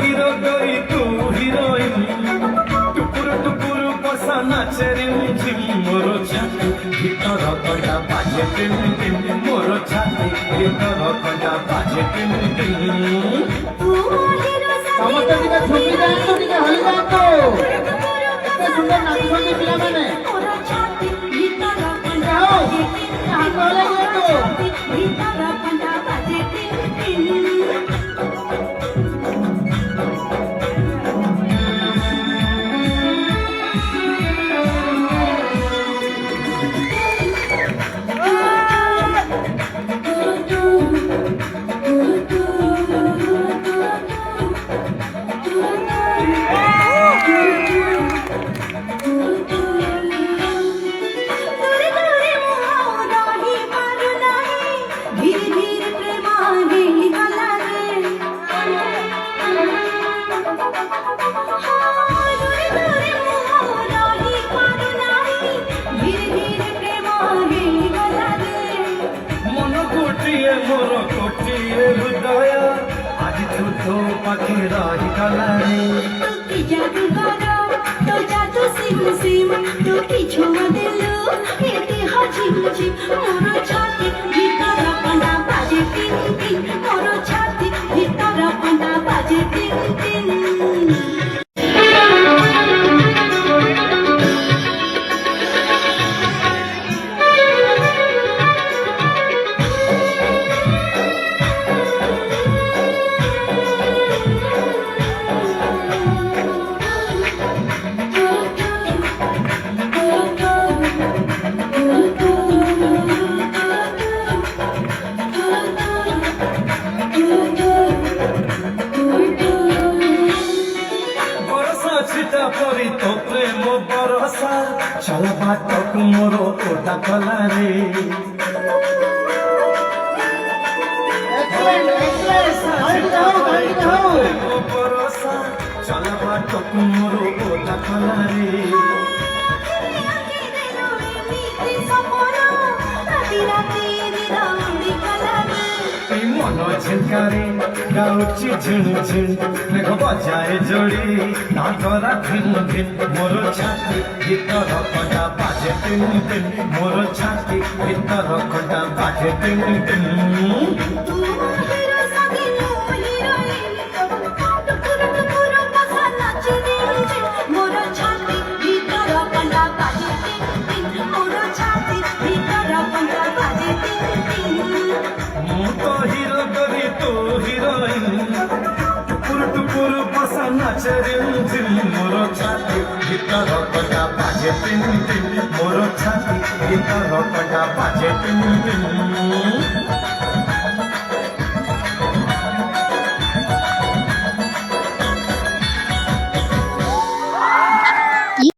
hero গরি তু heroine টুকুর টুকুর বসা নাচে রিমঝিম মোর ছাতি ভিতর কটা বাজে টিম টিম মোর ছাতি ভিতর কটা বাজে টিম টিম ସମସ୍ତେ ଟିକେ ଝୁମି ଯାଆନ୍ତୁ ଟିକେ ହଲି ଯାଆନ୍ତୁ ଏତେ ସୁନ୍ଦର ନାଚୁଛନ୍ତି ପିଲାମାନେ ହାତ ହଲେଇ मोर कोटिए हृदय आज छुट पाखे रही गलानी जादू करो तो जादू सिम सिम तो किछु बदलो एते हजिम जिम मोर छाती भीतर पंडा बाजे टिन टिन मोर छाती भीतर पंडा बाजे टिन टिन परी तो प्रेम बरसा चल बाटक मोर ओटा कला रे बरसा चल बाटक मोर ओटा कला रे मन झिंकारी गाउची झिण झिण मेघ बजाए जोड़ी नागरा भिन भिन मोर छाती भीतर कटा बाजे टिन टिन मोर छाती भीतर कटा बाजे टिन टिन नाचे रिमझिम मोर छाती भीतर कटा बाजे टिन टिन मोर छाती भीतर कटा बाजे टिन टिन